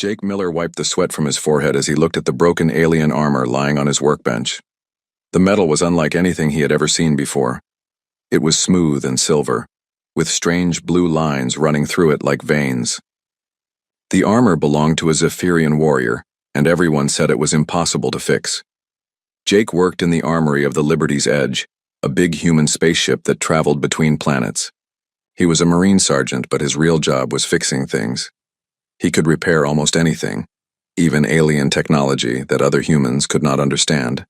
Jake Miller wiped the sweat from his forehead as he looked at the broken alien armor lying on his workbench. The metal was unlike anything he had ever seen before. It was smooth and silver, with strange blue lines running through it like veins. The armor belonged to a Zephyrian warrior, and everyone said it was impossible to fix. Jake worked in the armory of the Liberty's Edge, a big human spaceship that traveled between planets. He was a Marine sergeant, but his real job was fixing things. He could repair almost anything, even alien technology that other humans could not understand.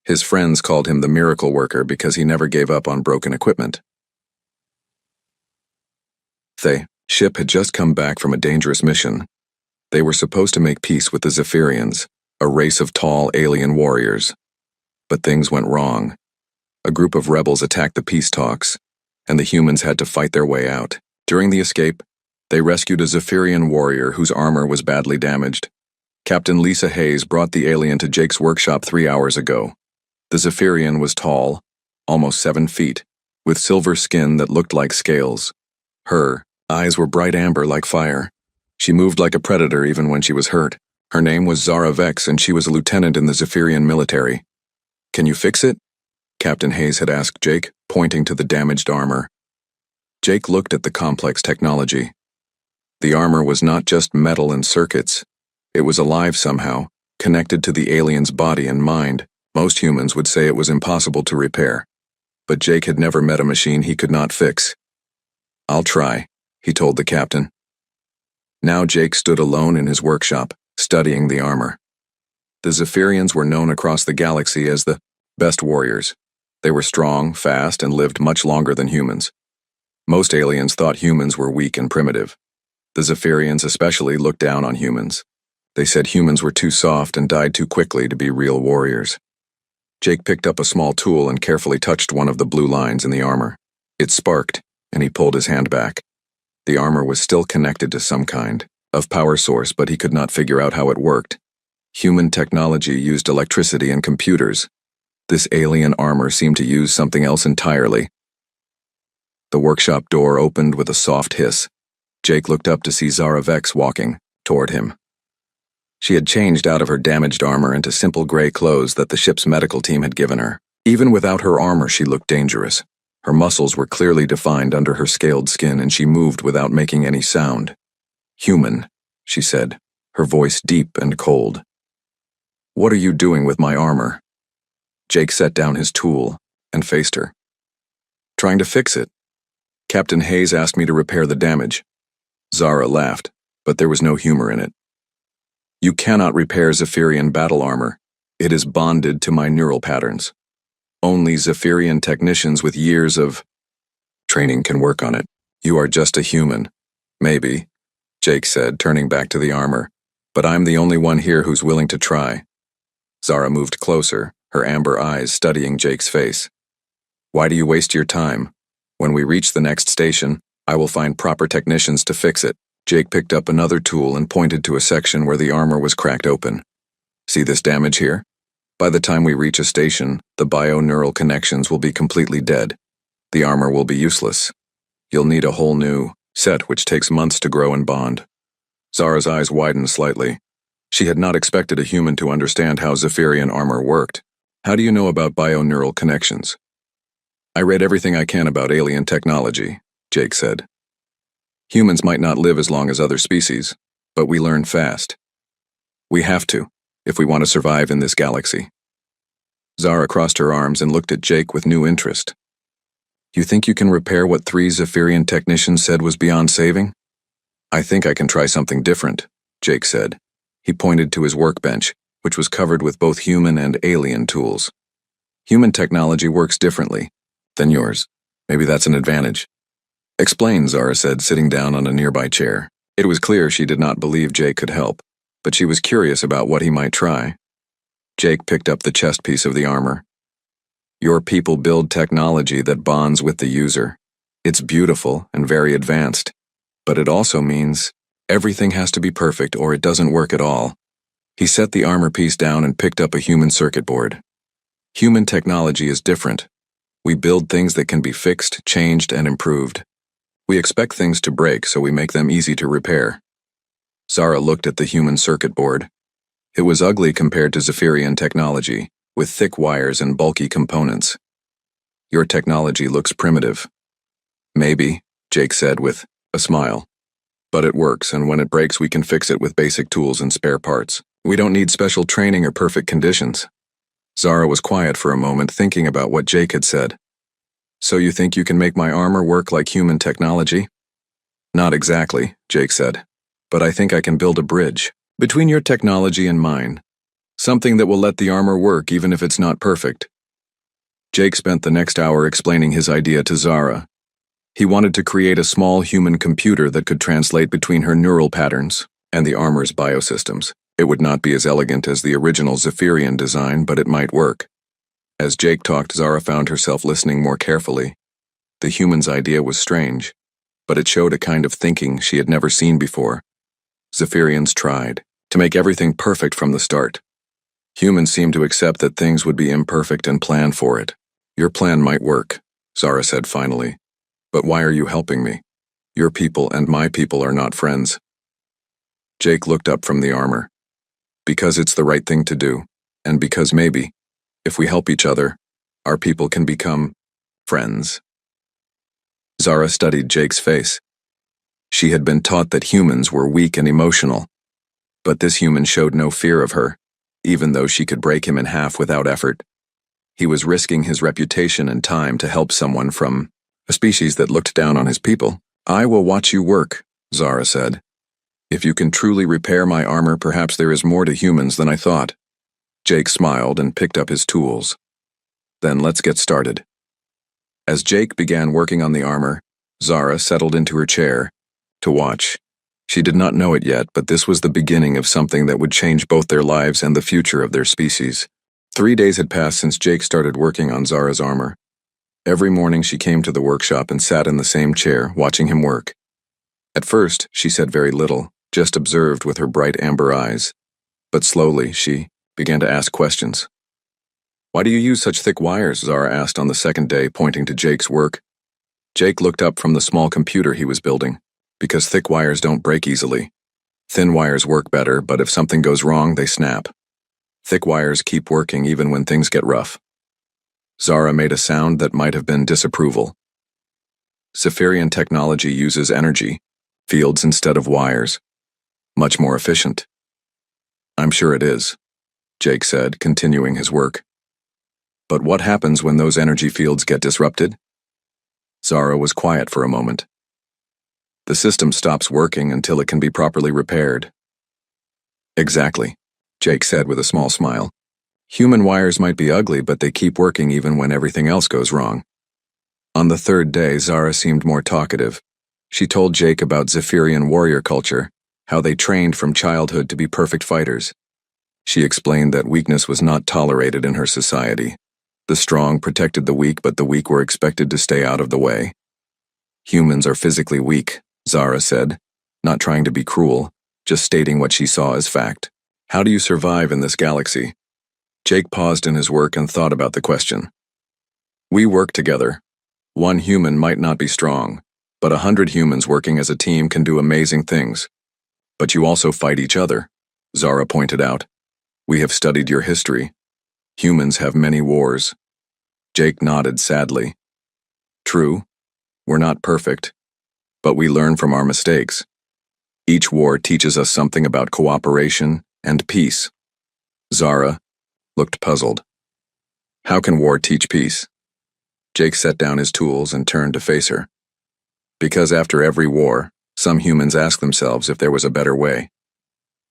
His friends called him the miracle worker because he never gave up on broken equipment. The ship had just come back from a dangerous mission. They were supposed to make peace with the Zephyrians, a race of tall alien warriors. But things went wrong. A group of rebels attacked the peace talks, and the humans had to fight their way out. During the escape, they rescued a Zephyrian warrior whose armor was badly damaged. Captain Lisa Hayes brought the alien to Jake's workshop 3 hours ago. The Zephyrian was tall, almost 7 feet, with silver skin that looked like scales. Her eyes were bright amber like fire. She moved like a predator even when she was hurt. Her name was Zara Vex, and she was a lieutenant in the Zephyrian military. "Can you fix it?" Captain Hayes had asked Jake, pointing to the damaged armor. Jake looked at the complex technology. The armor was not just metal and circuits. It was alive somehow, connected to the alien's body and mind. Most humans would say it was impossible to repair. But Jake had never met a machine he could not fix. "I'll try," he told the captain. Now Jake stood alone in his workshop, studying the armor. The Zephyrians were known across the galaxy as the best warriors. They were strong, fast, and lived much longer than humans. Most aliens thought humans were weak and primitive. The Zephyrians especially looked down on humans. They said humans were too soft and died too quickly to be real warriors. Jake picked up a small tool and carefully touched one of the blue lines in the armor. It sparked, and he pulled his hand back. The armor was still connected to some kind of power source, but he could not figure out how it worked. Human technology used electricity and computers. This alien armor seemed to use something else entirely. The workshop door opened with a soft hiss. Jake looked up to see Zara Vex walking toward him. She had changed out of her damaged armor into simple gray clothes that the ship's medical team had given her. Even without her armor, she looked dangerous. Her muscles were clearly defined under her scaled skin, and she moved without making any sound. "Human," she said, her voice deep and cold. "What are you doing with my armor?" Jake set down his tool and faced her. "Trying to fix it. Captain Hayes asked me to repair the damage." Zara laughed, but there was no humor in it. "You cannot repair Zephyrian battle armor. It is bonded to my neural patterns. Only Zephyrian technicians with years of training can work on it. You are just a human." "Maybe," Jake said, turning back to the armor, "but I'm the only one here who's willing to try." Zara moved closer, her amber eyes studying Jake's face. "Why do you waste your time? When we reach the next station, I will find proper technicians to fix it." Jake picked up another tool and pointed to a section where the armor was cracked open. "See this damage here? By the time we reach a station, the bio-neural connections will be completely dead. The armor will be useless. You'll need a whole new set which takes months to grow and bond." Zara's eyes widened slightly. She had not expected a human to understand how Zephyrian armor worked. "How do you know about bio-neural connections?" "I read everything I can about alien technology," Jake said. "Humans might not live as long as other species, but we learn fast. We have to, if we want to survive in this galaxy." Zara crossed her arms and looked at Jake with new interest. "You think you can repair what 3 Zephyrian technicians said was beyond saving?" "I think I can try something different," Jake said. He pointed to his workbench, which was covered with both human and alien tools. "Human technology works differently than yours. Maybe that's an advantage." "Explain," Zara said, sitting down on a nearby chair. It was clear she did not believe Jake could help, but she was curious about what he might try. Jake picked up the chest piece of the armor. "Your people build technology that bonds with the user. It's beautiful and very advanced, but it also means everything has to be perfect or it doesn't work at all." He set the armor piece down and picked up a human circuit board. "Human technology is different. We build things that can be fixed, changed, and improved. We expect things to break, so we make them easy to repair." Zara looked at the human circuit board. It was ugly compared to Zephyrian technology, with thick wires and bulky components. Your technology looks primitive. Maybe, Jake said with a smile. But it works, and when it breaks we can fix it with basic tools and spare parts. We don't need special training or perfect conditions. Zara was quiet for a moment, thinking about what Jake had said. So you think you can make my armor work like human technology? Not exactly, Jake said. But I think I can build a bridge between your technology and mine. Something that will let the armor work even if it's not perfect. Jake spent the next hour explaining his idea to Zara. He wanted to create a small human computer that could translate between her neural patterns and the armor's biosystems. It would not be as elegant as the original Zephyrian design, but it might work. As Jake talked, Zara found herself listening more carefully. The human's idea was strange, but it showed a kind of thinking she had never seen before. Zephyrians tried to make everything perfect from the start. Humans seemed to accept that things would be imperfect and plan for it. Your plan might work, Zara said finally. But why are you helping me? Your people and my people are not friends. Jake looked up from the armor. Because it's the right thing to do, and because maybe, if we help each other, our people can become friends. Zara studied Jake's face. She had been taught that humans were weak and emotional, but this human showed no fear of her, even though she could break him in half without effort. He was risking his reputation and time to help someone from a species that looked down on his people. I will watch you work, Zara said. If you can truly repair my armor, perhaps there is more to humans than I thought. Jake smiled and picked up his tools. Then let's get started. As Jake began working on the armor, Zara settled into her chair to watch. She did not know it yet, but this was the beginning of something that would change both their lives and the future of their species. 3 days had passed since Jake started working on Zara's armor. Every morning she came to the workshop and sat in the same chair, watching him work. At first, she said very little, just observed with her bright amber eyes. But slowly, she began to ask questions. Why do you use such thick wires? Zara asked on the second day, pointing to Jake's work. Jake looked up from the small computer he was building. Because thick wires don't break easily. Thin wires work better, but if something goes wrong, they snap. Thick wires keep working even when things get rough. Zara made a sound that might have been disapproval. Zephyrian technology uses energy, fields instead of wires. Much more efficient. I'm sure it is, Jake said, continuing his work. But what happens when those energy fields get disrupted? Zara was quiet for a moment. The system stops working until it can be properly repaired. Exactly, Jake said with a small smile. Human wires might be ugly, but they keep working even when everything else goes wrong. On the third day, Zara seemed more talkative. She told Jake about Zephyrian warrior culture, how they trained from childhood to be perfect fighters. She explained that weakness was not tolerated in her society. The strong protected the weak, but the weak were expected to stay out of the way. Humans are physically weak, Zara said, not trying to be cruel, just stating what she saw as fact. How do you survive in this galaxy? Jake paused in his work and thought about the question. We work together. One human might not be strong, but 100 humans working as a team can do amazing things. But you also fight each other, Zara pointed out. We have studied your history. Humans have many wars. Jake nodded sadly. True, we're not perfect, but we learn from our mistakes. Each war teaches us something about cooperation and peace. Zara looked puzzled. How can war teach peace? Jake set down his tools and turned to face her. Because after every war, some humans ask themselves if there was a better way.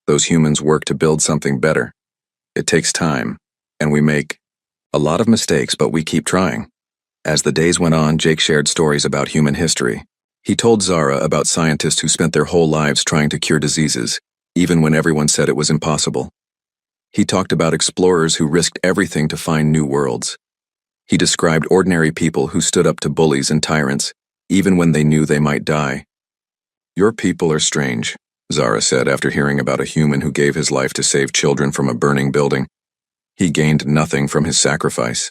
Those humans work to build something better. It takes time, and we make a lot of mistakes, but we keep trying. As the days went on, Jake shared stories about human history. He told Zara about scientists who spent their whole lives trying to cure diseases, even when everyone said it was impossible. He talked about explorers who risked everything to find new worlds. He described ordinary people who stood up to bullies and tyrants, even when they knew they might die. Your people are strange, Zara said after hearing about a human who gave his life to save children from a burning building. He gained nothing from his sacrifice.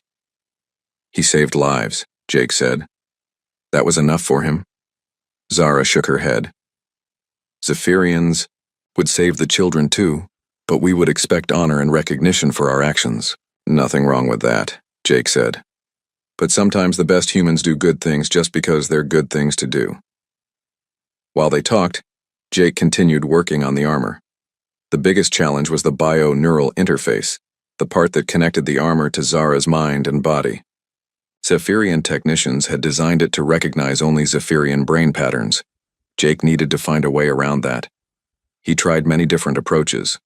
He saved lives, Jake said. That was enough for him. Zara shook her head. Zephyrians would save the children too, but we would expect honor and recognition for our actions. Nothing wrong with that, Jake said. But sometimes the best humans do good things just because they're good things to do. While they talked, Jake continued working on the armor. The biggest challenge was the bio-neural interface, the part that connected the armor to Zara's mind and body. Zephyrian technicians had designed it to recognize only Zephyrian brain patterns. Jake needed to find a way around that. He tried many different approaches.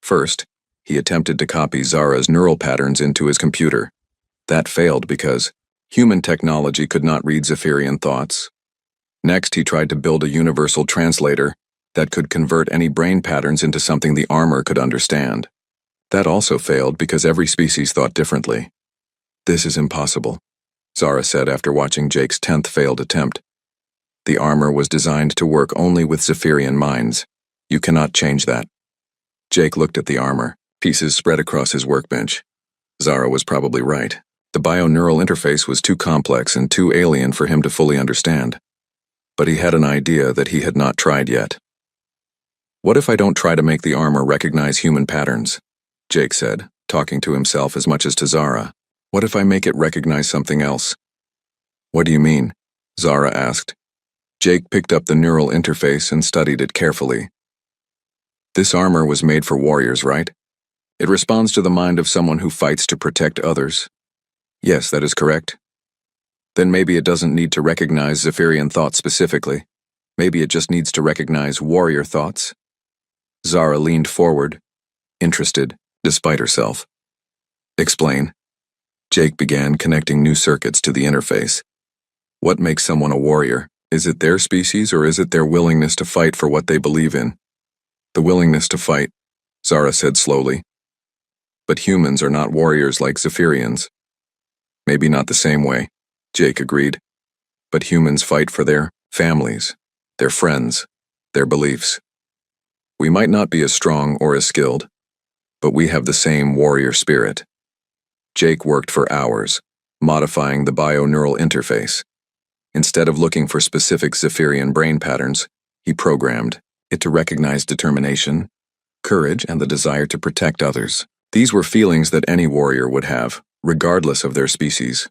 First, he attempted to copy Zara's neural patterns into his computer. That failed because human technology could not read Zephyrian thoughts. Next, he tried to build a universal translator that could convert any brain patterns into something the armor could understand. That also failed because every species thought differently. This is impossible, Zara said after watching Jake's 10th failed attempt. The armor was designed to work only with Zephyrian minds. You cannot change that. Jake looked at the armor, pieces spread across his workbench. Zara was probably right. The bio-neural interface was too complex and too alien for him to fully understand. But he had an idea that he had not tried yet. What if I don't try to make the armor recognize human patterns? Jake said, talking to himself as much as to Zara. What if I make it recognize something else? What do you mean? Zara asked. Jake picked up the neural interface and studied it carefully. This armor was made for warriors, right? It responds to the mind of someone who fights to protect others. Yes, that is correct. Then maybe it doesn't need to recognize Zephyrian thoughts specifically. Maybe it just needs to recognize warrior thoughts. Zara leaned forward, interested, despite herself. Explain. Jake began connecting new circuits to the interface. What makes someone a warrior? Is it their species or is it their willingness to fight for what they believe in? The willingness to fight, Zara said slowly. But humans are not warriors like Zephyrians. Maybe not the same way, Jake agreed. But humans fight for their families, their friends, their beliefs. We might not be as strong or as skilled, but we have the same warrior spirit. Jake worked for hours, modifying the bio-neural interface. Instead of looking for specific Zephyrian brain patterns, he programmed it to recognize determination, courage, and the desire to protect others. These were feelings that any warrior would have, regardless of their species.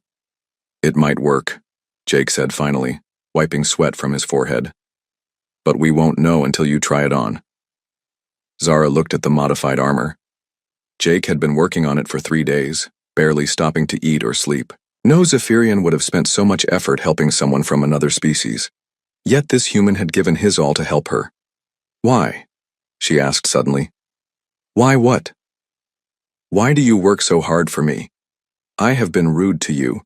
It might work, Jake said finally, wiping sweat from his forehead. But we won't know until you try it on. Zara looked at the modified armor. Jake had been working on it for 3 days, barely stopping to eat or sleep. No Zephyrian would have spent so much effort helping someone from another species. Yet this human had given his all to help her. Why? She asked suddenly. Why what? Why do you work so hard for me? I have been rude to you.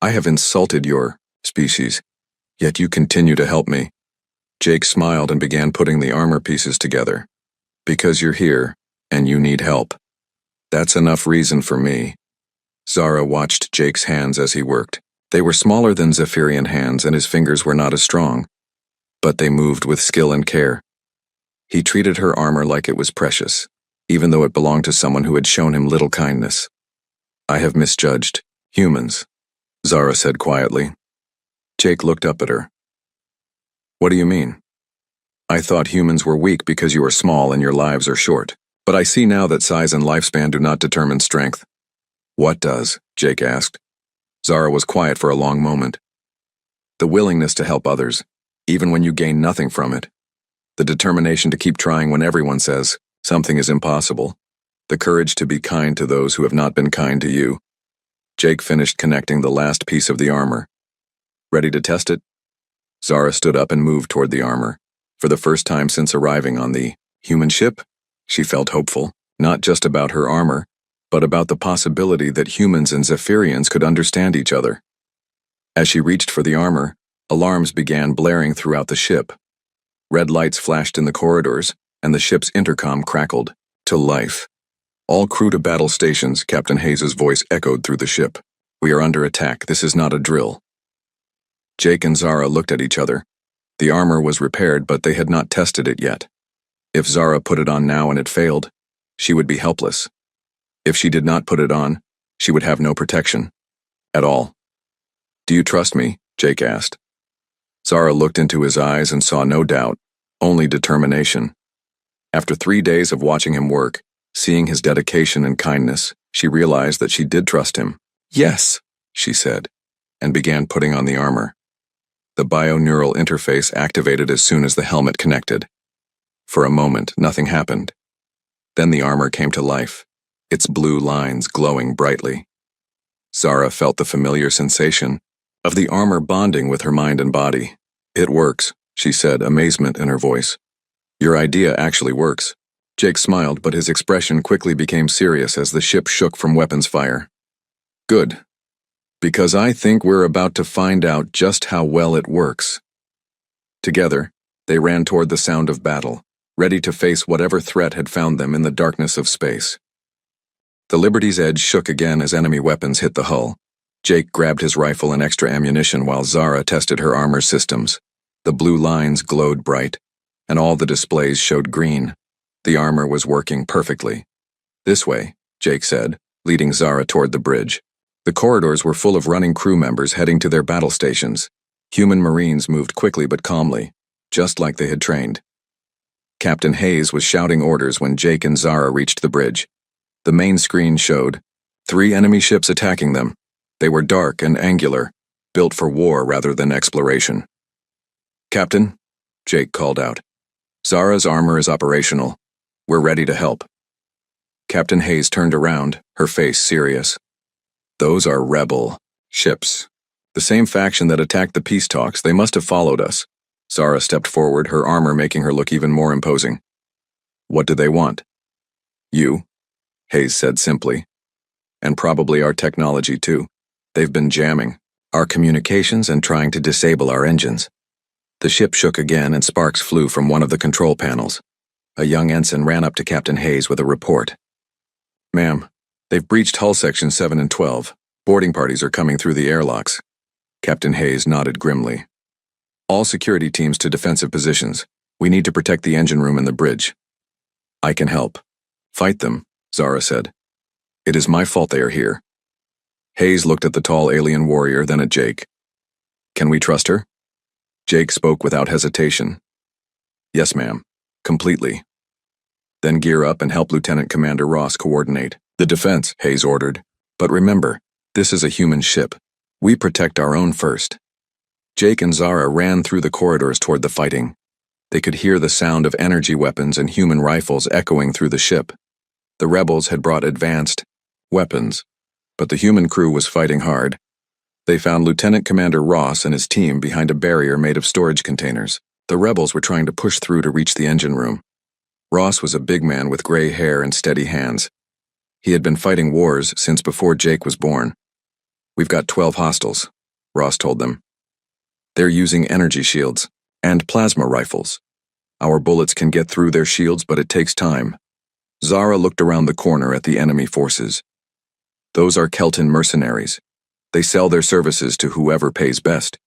I have insulted your species, yet you continue to help me. Jake smiled and began putting the armor pieces together. Because you're here, and you need help. That's enough reason for me. Zara watched Jake's hands as he worked. They were smaller than Zephyrian hands and his fingers were not as strong. But they moved with skill and care. He treated her armor like it was precious, even though it belonged to someone who had shown him little kindness. I have misjudged humans, Zara said quietly. Jake looked up at her. What do you mean? I thought humans were weak because you are small and your lives are short. But I see now that size and lifespan do not determine strength. What does? Jake asked. Zara was quiet for a long moment. The willingness to help others, even when you gain nothing from it. The determination to keep trying when everyone says something is impossible. The courage to be kind to those who have not been kind to you. Jake finished connecting the last piece of the armor. Ready to test it? Zara stood up and moved toward the armor. For the first time since arriving on the human ship, she felt hopeful, not just about her armor, but about the possibility that humans and Zephyrians could understand each other. As she reached for the armor, alarms began blaring throughout the ship. Red lights flashed in the corridors, and the ship's intercom crackled to life. All crew to battle stations, Captain Hayes' voice echoed through the ship. We are under attack. This is not a drill. Jake and Zara looked at each other. The armor was repaired, but they had not tested it yet. If Zara put it on now and it failed, she would be helpless. If she did not put it on, she would have no protection. At all. Do you trust me? Jake asked. Zara looked into his eyes and saw no doubt, only determination. After 3 days of watching him work, seeing his dedication and kindness, she realized that she did trust him. "Yes," she said, and began putting on the armor. The bio-neural interface activated as soon as the helmet connected. For a moment, nothing happened. Then the armor came to life, its blue lines glowing brightly. Zara felt the familiar sensation of the armor bonding with her mind and body. "It works," she said, amazement in her voice. "Your idea actually works." Jake smiled, but his expression quickly became serious as the ship shook from weapons fire. "Good. Because I think we're about to find out just how well it works." Together, they ran toward the sound of battle, ready to face whatever threat had found them in the darkness of space. The Liberty's edge shook again as enemy weapons hit the hull. Jake grabbed his rifle and extra ammunition while Zara tested her armor systems. The blue lines glowed bright, and all the displays showed green. The armor was working perfectly. "This way," Jake said, leading Zara toward the bridge. The corridors were full of running crew members heading to their battle stations. Human Marines moved quickly but calmly, just like they had trained. Captain Hayes was shouting orders when Jake and Zara reached the bridge. The main screen showed 3 enemy ships attacking them. They were dark and angular, built for war rather than exploration. "Captain," Jake called out, "Zara's armor is operational. We're ready to help." Captain Hayes turned around, her face serious. "Those are rebel ships. The same faction that attacked the peace talks. They must have followed us." Zara stepped forward, her armor making her look even more imposing. "What do they want?" "You," Hayes said simply. "And probably our technology too. They've been jamming our communications and trying to disable our engines." The ship shook again and sparks flew from one of the control panels. A young ensign ran up to Captain Hayes with a report. "Ma'am, they've breached hull section 7 and 12. Boarding parties are coming through the airlocks." Captain Hayes nodded grimly. "All security teams to defensive positions. We need to protect the engine room and the bridge." "I can help." "Fight them," Zara said. "It is my fault they are here." Hayes looked at the tall alien warrior, then at Jake. "Can we trust her?" Jake spoke without hesitation. "Yes, ma'am. Completely." "Then gear up and help Lieutenant Commander Ross coordinate the defense," Hayes ordered. "But remember, this is a human ship. We protect our own first." Jake and Zara ran through the corridors toward the fighting. They could hear the sound of energy weapons and human rifles echoing through the ship. The rebels had brought advanced weapons, but the human crew was fighting hard. They found Lieutenant Commander Ross and his team behind a barrier made of storage containers. The rebels were trying to push through to reach the engine room. Ross was a big man with gray hair and steady hands. He had been fighting wars since before Jake was born. "We've got 12 hostiles," Ross told them. "They're using energy shields and plasma rifles. Our bullets can get through their shields, but it takes time." Zara looked around the corner at the enemy forces. "Those are Kelton mercenaries. They sell their services to whoever pays best.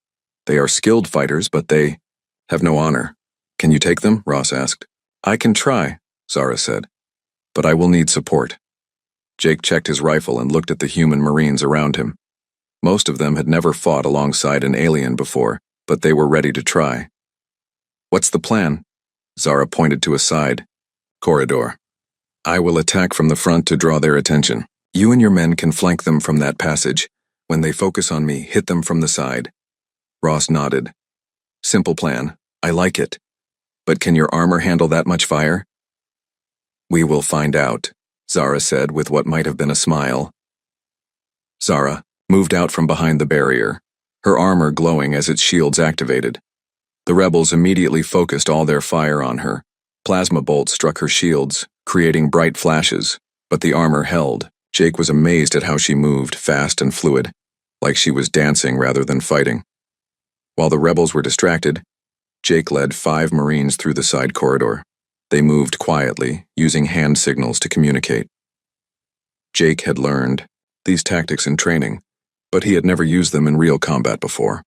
They are skilled fighters, but they have no honor." "Can you take them?" Ross asked. "I can try," Zara said, "but I will need support." Jake checked his rifle and looked at the human Marines around him. Most of them had never fought alongside an alien before, but they were ready to try. "What's the plan?" Zara pointed to a side corridor. "I will attack from the front to draw their attention. You and your men can flank them from that passage. When they focus on me, hit them from the side." Ross nodded. "Simple plan. I like it. But can your armor handle that much fire?" "We will find out," Zara said with what might have been a smile. Zara moved out from behind the barrier, her armor glowing as its shields activated. The rebels immediately focused all their fire on her. Plasma bolts struck her shields, creating bright flashes, but the armor held. Jake was amazed at how she moved, fast and fluid, like she was dancing rather than fighting. While the rebels were distracted, Jake led 5 Marines through the side corridor. They moved quietly, using hand signals to communicate. Jake had learned these tactics in training, but he had never used them in real combat before.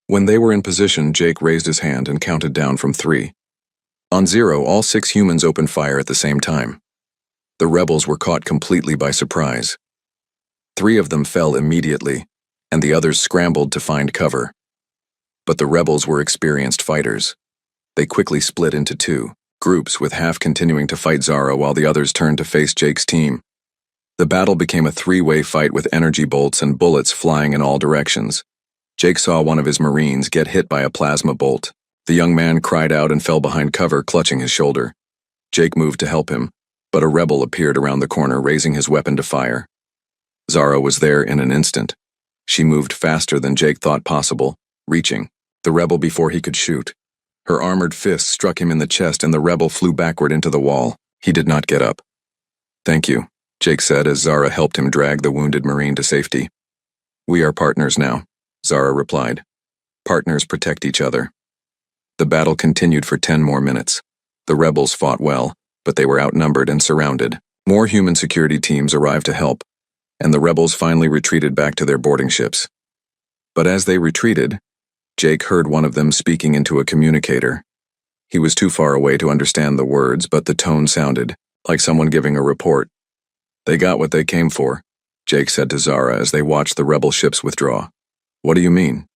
When they were in position, Jake raised his hand and counted down from 3. On 0, all 6 humans opened fire at the same time. The rebels were caught completely by surprise. 3 of them fell immediately, and the others scrambled to find cover. But the rebels were experienced fighters. They quickly split into 2, groups with half continuing to fight Zara while the others turned to face Jake's team. The battle became a three-way fight with energy bolts and bullets flying in all directions. Jake saw one of his Marines get hit by a plasma bolt. The young man cried out and fell behind cover, clutching his shoulder. Jake moved to help him, but a rebel appeared around the corner, raising his weapon to fire. Zara was there in an instant. She moved faster than Jake thought possible, reaching the rebel before he could shoot. Her armored fist struck him in the chest and the rebel flew backward into the wall. He did not get up. "Thank you," Jake said as Zara helped him drag the wounded Marine to safety. "We are partners now," Zara replied. "Partners protect each other." The battle continued for 10 more minutes. The rebels fought well, but they were outnumbered and surrounded. More human security teams arrived to help, and the rebels finally retreated back to their boarding ships. But as they retreated, Jake heard one of them speaking into a communicator. He was too far away to understand the words, but the tone sounded like someone giving a report. "They got what they came for," Jake said to Zara as they watched the rebel ships withdraw. "What do you mean?"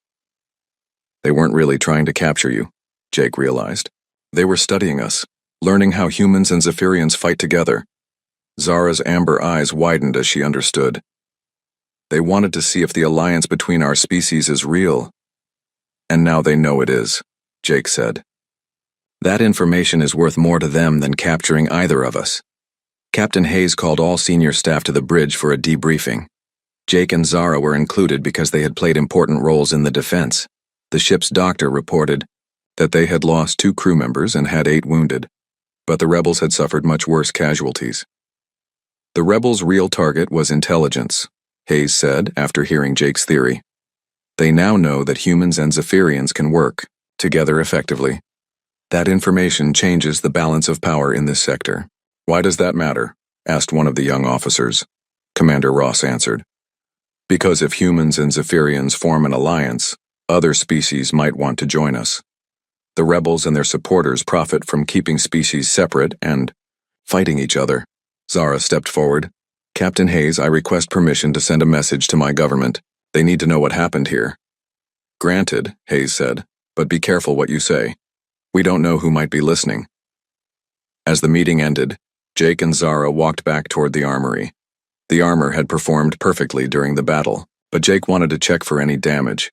"They weren't really trying to capture you," Jake realized. "They were studying us, learning how humans and Zephyrians fight together." Zara's amber eyes widened as she understood. "They wanted to see if the alliance between our species is real. And now they know it is," Jake said. "That information is worth more to them than capturing either of us." Captain Hayes called all senior staff to the bridge for a debriefing. Jake and Zara were included because they had played important roles in the defense. The ship's doctor reported that they had lost 2 crew members and had 8 wounded, but the rebels had suffered much worse casualties. "The rebels' real target was intelligence," Hayes said after hearing Jake's theory. "They now know that humans and Zephyrians can work together effectively. That information changes the balance of power in this sector." "Why does that matter?" asked one of the young officers. Commander Ross answered. "Because if humans and Zephyrians form an alliance, other species might want to join us. The rebels and their supporters profit from keeping species separate and fighting each other." Zara stepped forward. "Captain Hayes, I request permission to send a message to my government. They need to know what happened here." "Granted," Hayes said, "but be careful what you say. We don't know who might be listening." As the meeting ended, Jake and Zara walked back toward the armory. The armor had performed perfectly during the battle, but Jake wanted to check for any damage.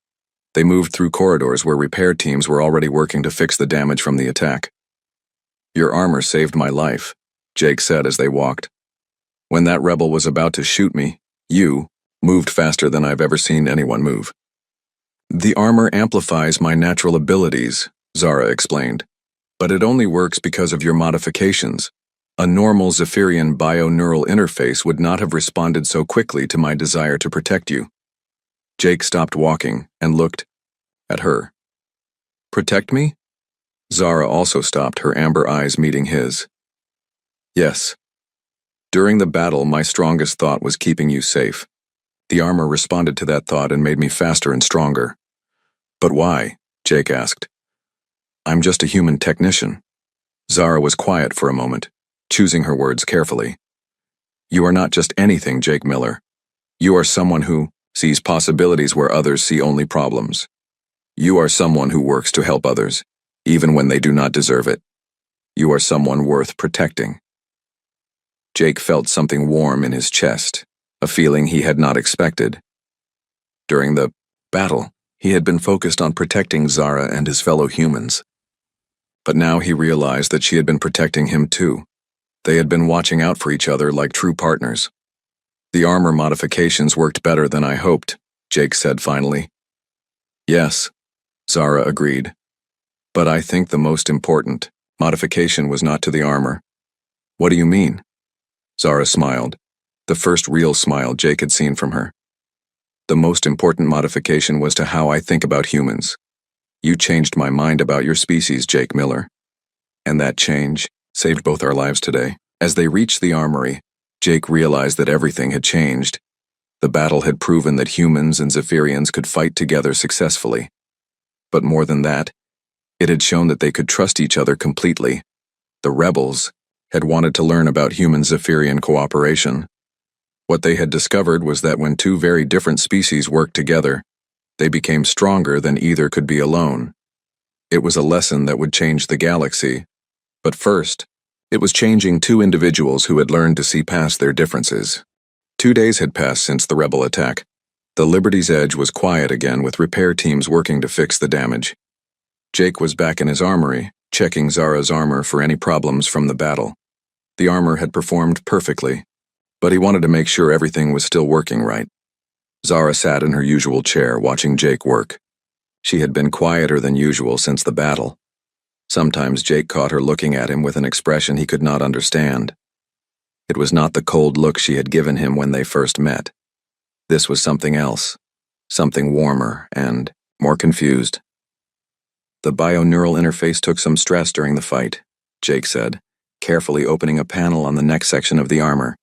They moved through corridors where repair teams were already working to fix the damage from the attack. "Your armor saved my life," Jake said as they walked. "When that rebel was about to shoot me, you moved faster than I've ever seen anyone move." "The armor amplifies my natural abilities," Zara explained, "but it only works because of your modifications. A normal Zephyrian bio-neural interface would not have responded so quickly to my desire to protect you." Jake stopped walking and looked at her. "Protect me?" Zara also stopped, her amber eyes meeting his. "Yes. During the battle, my strongest thought was keeping you safe. The armor responded to that thought and made me faster and stronger." "But why?" Jake asked. "I'm just a human technician." Zara was quiet for a moment, choosing her words carefully. "You are not just anything, Jake Miller. You are someone who sees possibilities where others see only problems. You are someone who works to help others, even when they do not deserve it. You are someone worth protecting." Jake felt something warm in his chest, a feeling he had not expected. During the battle, he had been focused on protecting Zara and his fellow humans. But now he realized that she had been protecting him too. They had been watching out for each other like true partners. "The armor modifications worked better than I hoped," Jake said finally. "Yes," Zara agreed. "But I think the most important modification was not to the armor." "What do you mean?" Zara smiled, the first real smile Jake had seen from her. "The most important modification was to how I think about humans. You changed my mind about your species, Jake Miller. And that change saved both our lives today." As they reached the armory, Jake realized that everything had changed. The battle had proven that humans and Zephyrians could fight together successfully. But more than that, it had shown that they could trust each other completely. The rebels had wanted to learn about human-Zephyrian cooperation. What they had discovered was that when 2 very different species worked together, they became stronger than either could be alone. It was a lesson that would change the galaxy, But first, it was changing two individuals who had learned to see past their differences. 2 days had passed since the rebel attack. The Liberty's Edge was quiet again, with repair teams working to fix the damage. Jake was back in his armory, checking Zara's armor for any problems from the battle. The armor had performed perfectly, but he wanted to make sure everything was still working right. Zara sat in her usual chair, watching Jake work. She had been quieter than usual since the battle. Sometimes Jake caught her looking at him with an expression he could not understand. It was not the cold look she had given him when they first met. This was something else, something warmer and more confused. The bioneural interface took some stress during the fight, Jake said, carefully opening a panel on the neck section of the armor.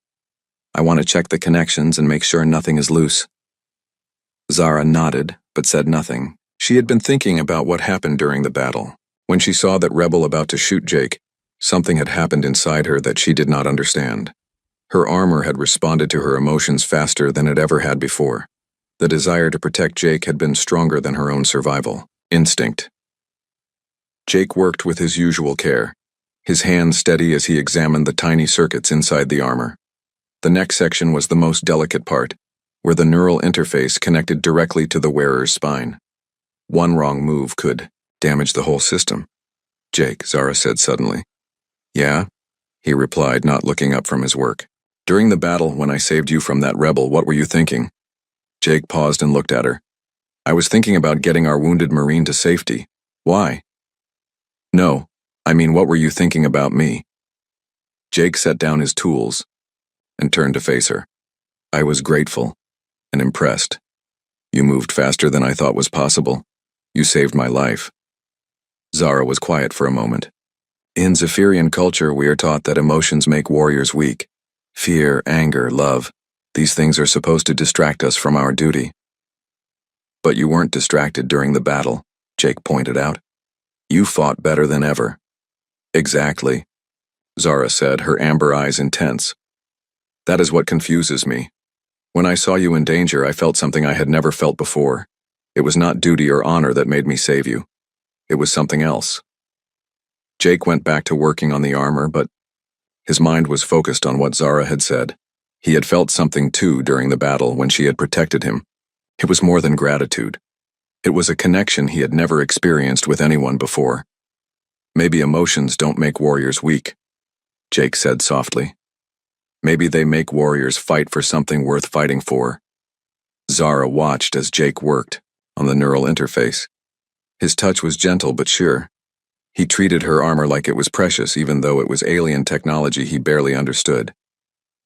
I want to check the connections and make sure nothing is loose. Zara nodded, but said nothing. She had been thinking about what happened during the battle. When she saw that rebel about to shoot Jake, something had happened inside her that she did not understand. Her armor had responded to her emotions faster than it ever had before. The desire to protect Jake had been stronger than her own survival instinct. Jake worked with his usual care, his hands steady as he examined the tiny circuits inside the armor. The neck section was the most delicate part, where the neural interface connected directly to the wearer's spine. One wrong move could damage the whole system. Jake, Zara said suddenly. Yeah? He replied, not looking up from his work. During the battle, when I saved you from that rebel, what were you thinking? Jake paused and looked at her. I was thinking about getting our wounded Marine to safety. Why? No, I mean, what were you thinking about me? Jake set down his tools and turned to face her. I was grateful and impressed. You moved faster than I thought was possible. You saved my life. Zara was quiet for a moment. In Zephyrian culture, we are taught that emotions make warriors weak. Fear, anger, love, these things are supposed to distract us from our duty. But you weren't distracted during the battle, Jake pointed out. You fought better than ever. Exactly, Zara said, her amber eyes intense. That is what confuses me. When I saw you in danger, I felt something I had never felt before. It was not duty or honor that made me save you. It was something else. Jake went back to working on the armor, but his mind was focused on what Zara had said. He had felt something too during the battle when she had protected him. It was more than gratitude. It was a connection he had never experienced with anyone before. Maybe emotions don't make warriors weak, Jake said softly. Maybe they make warriors fight for something worth fighting for. Zara watched as Jake worked on the neural interface. His touch was gentle but sure. He treated her armor like it was precious, even though it was alien technology he barely understood.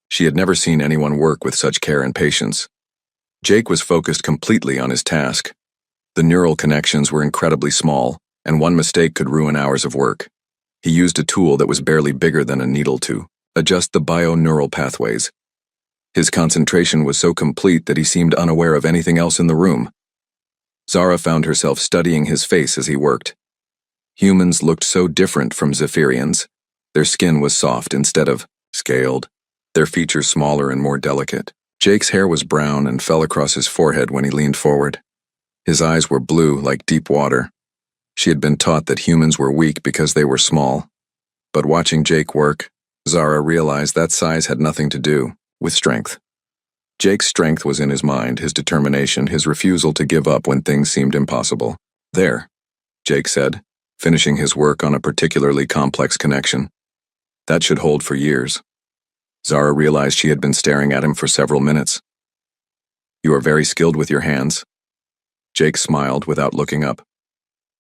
She had never seen anyone work with such care and patience. Jake was focused completely on his task. The neural connections were incredibly small, and one mistake could ruin hours of work. He used a tool that was barely bigger than a needle to adjust the bioneural pathways. His concentration was so complete that he seemed unaware of anything else in the room. Zara found herself studying his face as he worked. Humans looked so different from Zephyrians. Their skin was soft instead of scaled, their features smaller and more delicate. Jake's hair was brown and fell across his forehead when he leaned forward. His eyes were blue like deep water. She had been taught that humans were weak because they were small. But watching Jake work, Zara realized that size had nothing to do with strength. Jake's strength was in his mind, his determination, his refusal to give up when things seemed impossible. There, Jake said, finishing his work on a particularly complex connection. That should hold for years. Zara realized she had been staring at him for several minutes. You are very skilled with your hands. Jake smiled without looking up.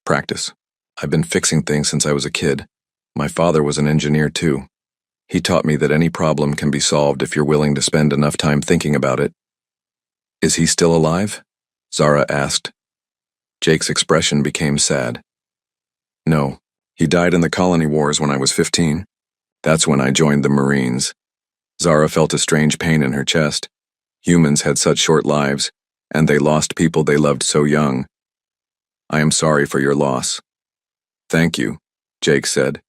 Practice. I've been fixing things since I was a kid. My father was an engineer too. He taught me that any problem can be solved if you're willing to spend enough time thinking about it. Is he still alive? Zara asked. Jake's expression became sad. No, he died in the colony wars when I was 15. That's when I joined the Marines. Zara felt a strange pain in her chest. Humans had such short lives, and they lost people they loved so young. I am sorry for your loss. Thank you, Jake said.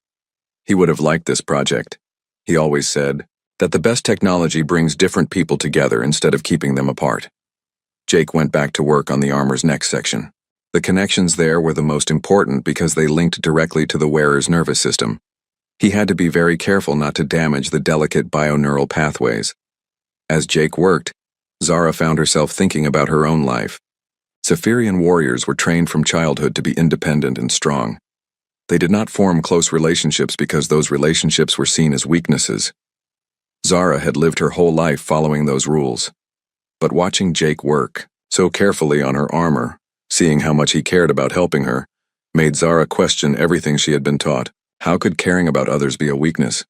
He would have liked this project. He always said that the best technology brings different people together instead of keeping them apart. Jake went back to work on the armor's neck section. The connections there were the most important because they linked directly to the wearer's nervous system. He had to be very careful not to damage the delicate bioneural pathways. As Jake worked, Zara found herself thinking about her own life. Zephyrian warriors were trained from childhood to be independent and strong. They did not form close relationships because those relationships were seen as weaknesses. Zara had lived her whole life following those rules. But watching Jake work so carefully on her armor, seeing how much he cared about helping her, made Zara question everything she had been taught. How could caring about others be a weakness?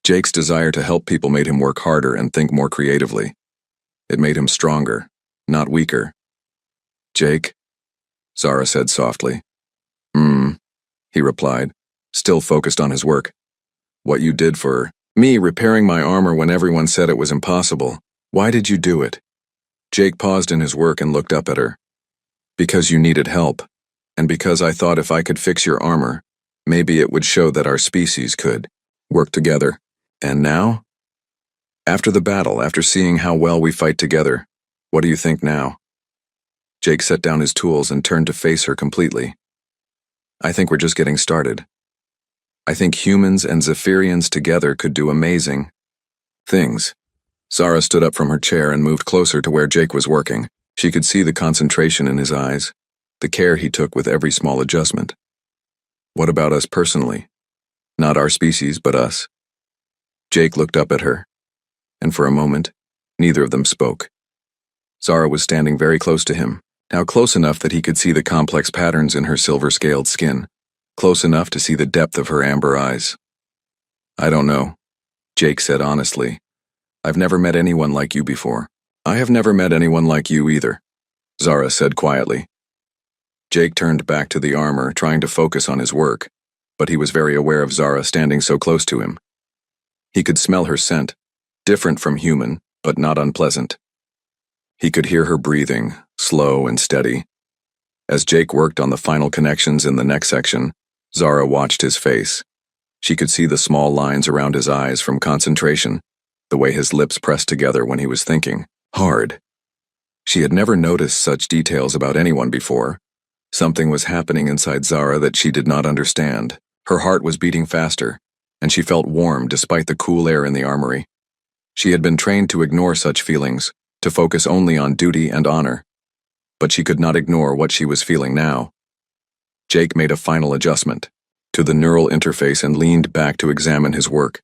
Jake's desire to help people made him work harder and think more creatively. It made him stronger, not weaker. "Jake?" Zara said softly. He replied, still focused on his work. "What you did for me, repairing my armor when everyone said it was impossible. Why did you do it?" Jake paused in his work and looked up at her. "Because you needed help, and because I thought if I could fix your armor, maybe it would show that our species could work together. And now? After the battle, after seeing how well we fight together, what do you think now?" Jake set down his tools and turned to face her completely. "I think we're just getting started. I think humans and Zephyrians together could do amazing things." Zara stood up from her chair and moved closer to where Jake was working. She could see the concentration in his eyes, the care he took with every small adjustment. "What about us personally? Not our species, but us." Jake looked up at her, and for a moment, neither of them spoke. Zara was standing very close to him, now close enough that he could see the complex patterns in her silver-scaled skin, close enough to see the depth of her amber eyes. "I don't know," Jake said honestly. "I've never met anyone like you before." "I have never met anyone like you either," Zara said quietly. Jake turned back to the armor, trying to focus on his work, but he was very aware of Zara standing so close to him. He could smell her scent, different from human, but not unpleasant. He could hear her breathing, slow and steady. As Jake worked on the final connections in the neck section, Zara watched his face. She could see the small lines around his eyes from concentration, the way his lips pressed together when he was thinking hard. She had never noticed such details about anyone before. Something was happening inside Zara that she did not understand. Her heart was beating faster, and she felt warm despite the cool air in the armory. She had been trained to ignore such feelings, to focus only on duty and honor. But she could not ignore what she was feeling now. Jake made a final adjustment to the neural interface and leaned back to examine his work.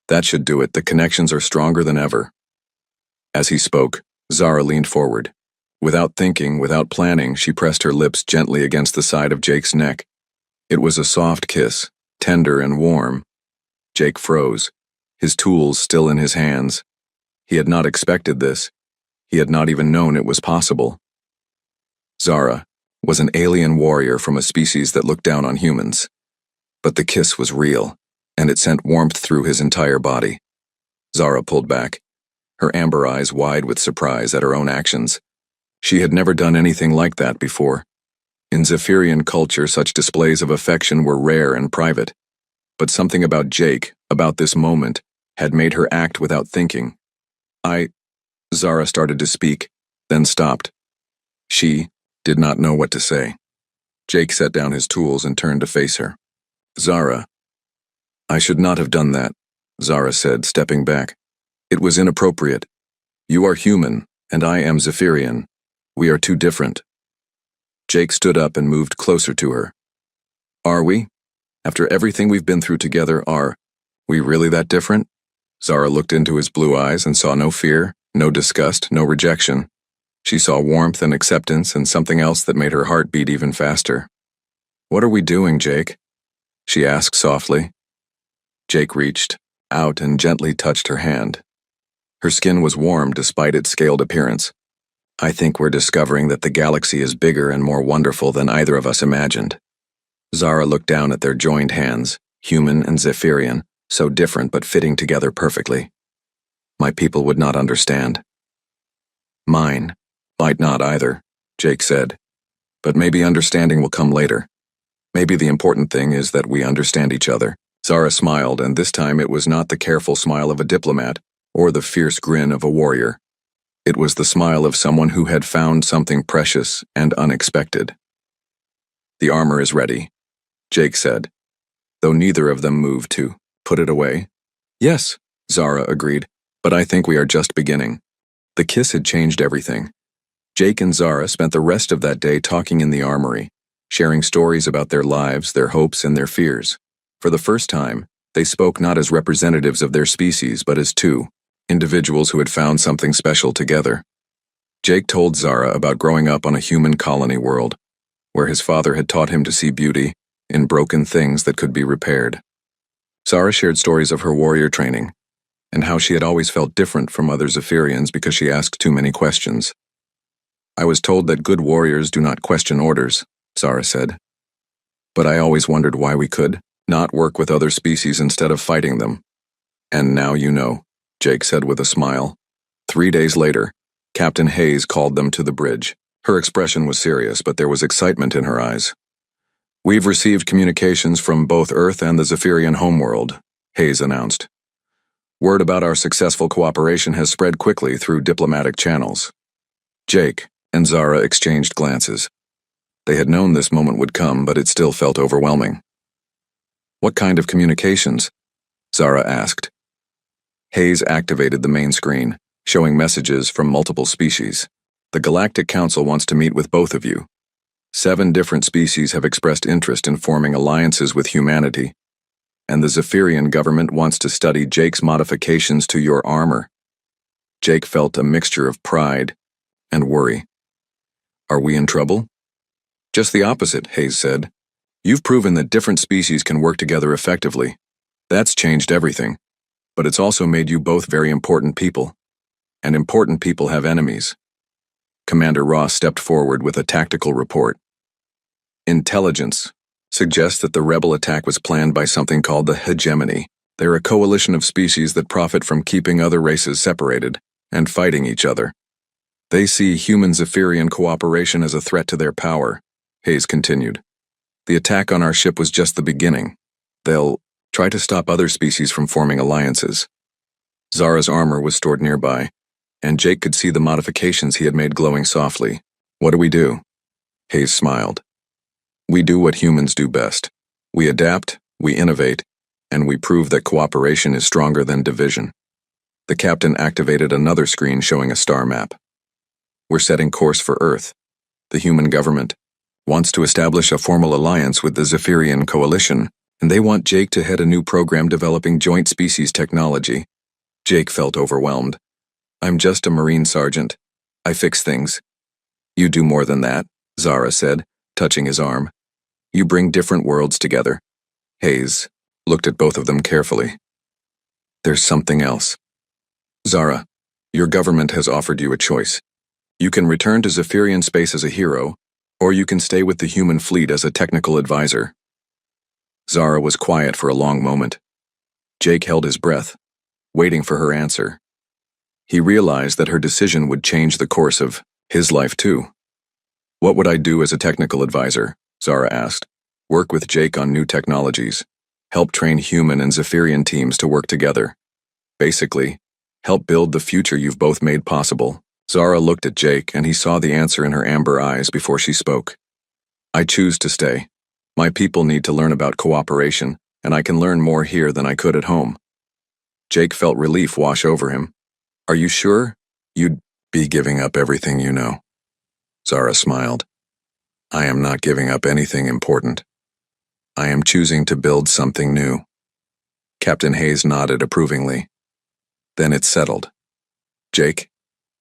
"That should do it. The connections are stronger than ever." As he spoke, Zara leaned forward. Without thinking, without planning, she pressed her lips gently against the side of Jake's neck. It was a soft kiss, tender and warm. Jake froze, his tools still in his hands. He had not expected this. He had not even known it was possible. Zara was an alien warrior from a species that looked down on humans. But the kiss was real, and it sent warmth through his entire body. Zara pulled back, her amber eyes wide with surprise at her own actions. She had never done anything like that before. In Zephyrian culture, such displays of affection were rare and private. But something about Jake, about this moment, had made her act without thinking. Zara started to speak, then stopped. She did not know what to say. Jake set down his tools and turned to face her. "Zara." "I should not have done that," Zara said, stepping back. "It was inappropriate. You are human, and I am Zephyrian. We are too different." Jake stood up and moved closer to her. "Are we? After everything we've been through together, are we really that different?" Zara looked into his blue eyes and saw no fear, no disgust, no rejection. She saw warmth and acceptance and something else that made her heart beat even faster. "What are we doing, Jake?" she asked softly. Jake reached out and gently touched her hand. Her skin was warm despite its scaled appearance. "I think we're discovering that the galaxy is bigger and more wonderful than either of us imagined." Zara looked down at their joined hands, human and Zephyrian, so different but fitting together perfectly. "My people would not understand." "Mine might not either," Jake said. "But maybe understanding will come later. Maybe the important thing is that we understand each other." Zara smiled, and this time it was not the careful smile of a diplomat or the fierce grin of a warrior. It was the smile of someone who had found something precious and unexpected. "The armor is ready," Jake said, though neither of them moved to Put it away? Yes, Zara agreed, but I think we are just beginning. The kiss had changed everything. Jake and Zara spent the rest of that day talking in the armory, sharing stories about their lives, their hopes, and their fears. For the first time, they spoke not as representatives of their species, but as two individuals who had found something special together. Jake told Zara about growing up on a human colony world, where his father had taught him to see beauty in broken things that could be repaired. Zara shared stories of her warrior training, and how she had always felt different from other Zephyrians because she asked too many questions. I was told that good warriors do not question orders, Zara said. But I always wondered why we could not work with other species instead of fighting them. And now you know, Jake said with a smile. 3 days later, Captain Hayes called them to the bridge. Her expression was serious, but there was excitement in her eyes. We've received communications from both Earth and the Zephyrian homeworld, Hayes announced. Word about our successful cooperation has spread quickly through diplomatic channels. Jake and Zara exchanged glances. They had known this moment would come, but it still felt overwhelming. What kind of communications? Zara asked. Hayes activated the main screen, showing messages from multiple species. The Galactic Council wants to meet with both of you. 7 different species have expressed interest in forming alliances with humanity, and the Zephyrian government wants to study Jake's modifications to your armor. Jake felt a mixture of pride and worry. Are we in trouble? Just the opposite, Hayes said. You've proven that different species can work together effectively. That's changed everything. But it's also made you both very important people. And important people have enemies. Commander Ross stepped forward with a tactical report. Intelligence suggests that the rebel attack was planned by something called the hegemony. They're a coalition of species that profit from keeping other races separated and fighting each other. They see human-Zephyrian cooperation as a threat to their power, Hayes continued. The attack on our ship was just the beginning. They'll try to stop other species from forming alliances. Zara's armor was stored nearby, and Jake could see the modifications he had made glowing softly. What do we do? Hayes smiled. We do what humans do best. We adapt, we innovate, and we prove that cooperation is stronger than division. The captain activated another screen showing a star map. We're setting course for Earth. The human government wants to establish a formal alliance with the Zephyrian coalition, and they want Jake to head a new program developing joint species technology. Jake felt overwhelmed. I'm just a Marine sergeant. I fix things. You do more than that, Zara said, touching his arm. You bring different worlds together. Hayes looked at both of them carefully. There's something else. Zara, your government has offered you a choice. You can return to Zephyrian space as a hero, or you can stay with the human fleet as a technical advisor. Zara was quiet for a long moment. Jake held his breath, waiting for her answer. He realized that her decision would change the course of his life too. What would I do as a technical advisor? Zara asked. Work with Jake on new technologies. Help train human and Zephyrian teams to work together. Basically, help build the future you've both made possible. Zara looked at Jake, and he saw the answer in her amber eyes before she spoke. I choose to stay. My people need to learn about cooperation, and I can learn more here than I could at home. Jake felt relief wash over him. Are you sure you'd be giving up everything you know? Zara smiled. I am not giving up anything important. I am choosing to build something new. Captain Hayes nodded approvingly. Then it's settled. Jake,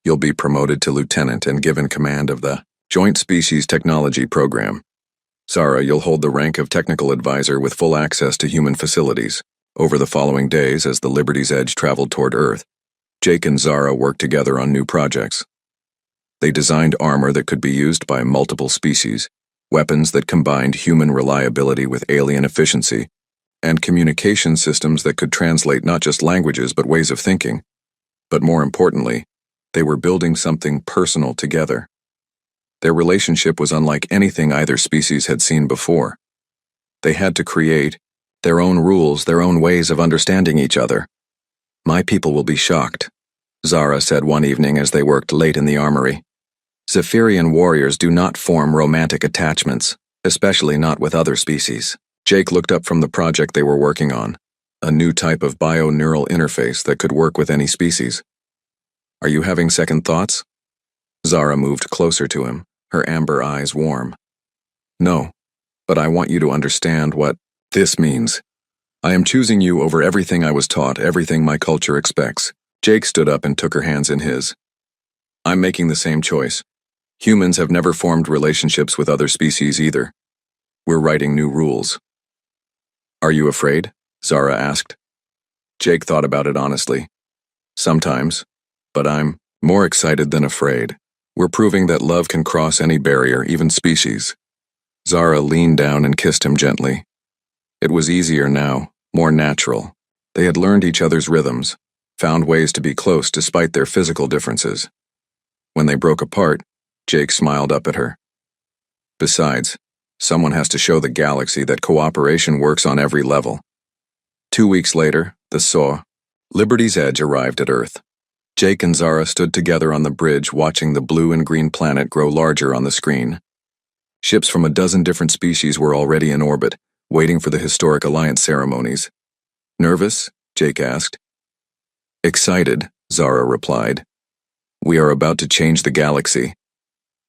you'll be promoted to lieutenant and given command of the Joint Species Technology Program. Zara, you'll hold the rank of technical advisor with full access to human facilities. Over the following days, as the Liberty's Edge traveled toward Earth, Jake and Zara worked together on new projects. They designed armor that could be used by multiple species, weapons that combined human reliability with alien efficiency, and communication systems that could translate not just languages but ways of thinking. But more importantly, they were building something personal together. Their relationship was unlike anything either species had seen before. They had to create their own rules, their own ways of understanding each other. My people will be shocked, Zara said one evening as they worked late in the armory. Zephyrian warriors do not form romantic attachments, especially not with other species. Jake looked up from the project they were working on, a new type of bio-neural interface that could work with any species. Are you having second thoughts? Zara moved closer to him, her amber eyes warm. No, but I want you to understand what this means. I am choosing you over everything I was taught, everything my culture expects. Jake stood up and took her hands in his. I'm making the same choice. Humans have never formed relationships with other species either. We're writing new rules. Are you afraid? Zara asked. Jake thought about it honestly. Sometimes, but I'm more excited than afraid. We're proving that love can cross any barrier, even species. Zara leaned down and kissed him gently. It was easier now, more natural. They had learned each other's rhythms, found ways to be close despite their physical differences. When they broke apart, Jake smiled up at her. Besides, someone has to show the galaxy that cooperation works on every level. 2 weeks later, the SAW, Liberty's Edge, arrived at Earth. Jake and Zara stood together on the bridge watching the blue and green planet grow larger on the screen. Ships from a dozen different species were already in orbit, waiting for the historic alliance ceremonies. Nervous? Jake asked. Excited, Zara replied. We are about to change the galaxy.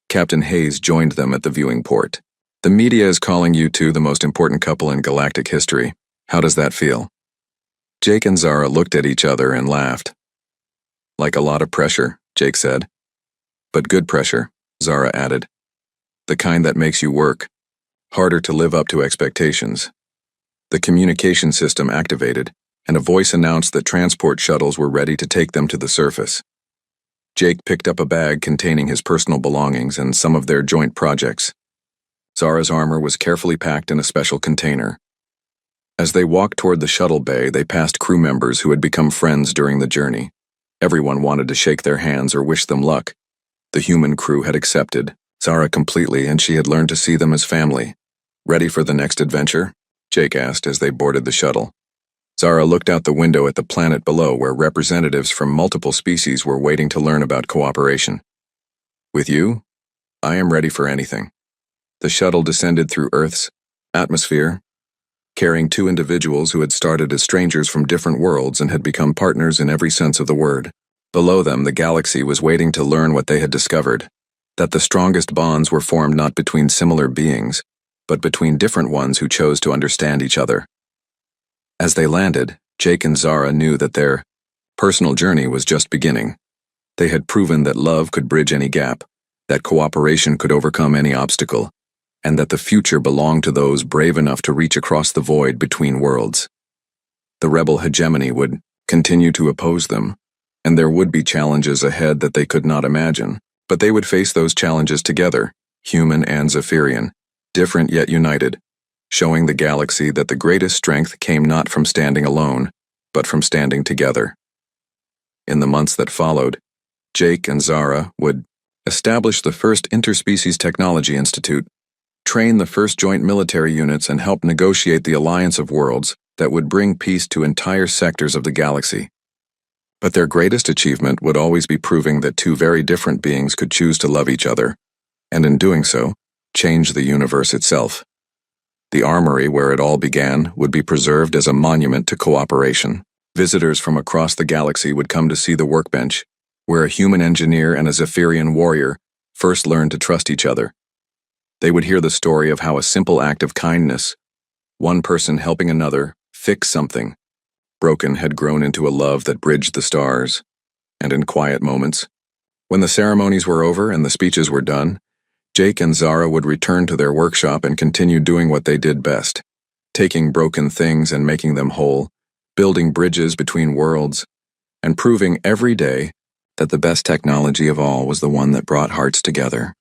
Captain Hayes joined them at the viewing port. The media is calling you two the most important couple in galactic history. How does that feel? Jake and Zara looked at each other and laughed. Like a lot of pressure, Jake said. But good pressure, Zara added. The kind that makes you work. Harder to live up to expectations. The communication system activated, and a voice announced that transport shuttles were ready to take them to the surface. Jake picked up a bag containing his personal belongings and some of their joint projects. Zara's armor was carefully packed in a special container. As they walked toward the shuttle bay, they passed crew members who had become friends during the journey. Everyone wanted to shake their hands or wish them luck. The human crew had accepted Zara completely, and she had learned to see them as family. Ready for the next adventure? Jake asked as they boarded the shuttle. Zara looked out the window at the planet below where representatives from multiple species were waiting to learn about cooperation. With you, I am ready for anything. The shuttle descended through Earth's atmosphere, carrying 2 individuals who had started as strangers from different worlds and had become partners in every sense of the word. Below them, the galaxy was waiting to learn what they had discovered, that the strongest bonds were formed not between similar beings, but between different ones who chose to understand each other. As they landed, Jake and Zara knew that their personal journey was just beginning. They had proven that love could bridge any gap, that cooperation could overcome any obstacle, and that the future belonged to those brave enough to reach across the void between worlds. The rebel hegemony would continue to oppose them, and there would be challenges ahead that they could not imagine, but they would face those challenges together, human and Zephyrian, different yet united, showing the galaxy that the greatest strength came not from standing alone, but from standing together. In the months that followed, Jake and Zara would establish the first Interspecies Technology Institute, train the first joint military units, and help negotiate the alliance of worlds that would bring peace to entire sectors of the galaxy. But their greatest achievement would always be proving that 2 very different beings could choose to love each other, and in doing so, change the universe itself. The armory where it all began would be preserved as a monument to cooperation. Visitors from across the galaxy would come to see the workbench, where a human engineer and a Zephyrian warrior first learned to trust each other. They would hear the story of how a simple act of kindness, one person helping another fix something broken, had grown into a love that bridged the stars. And in quiet moments, when the ceremonies were over and the speeches were done, Jake and Zara would return to their workshop and continue doing what they did best, taking broken things and making them whole, building bridges between worlds, and proving every day that the best technology of all was the one that brought hearts together.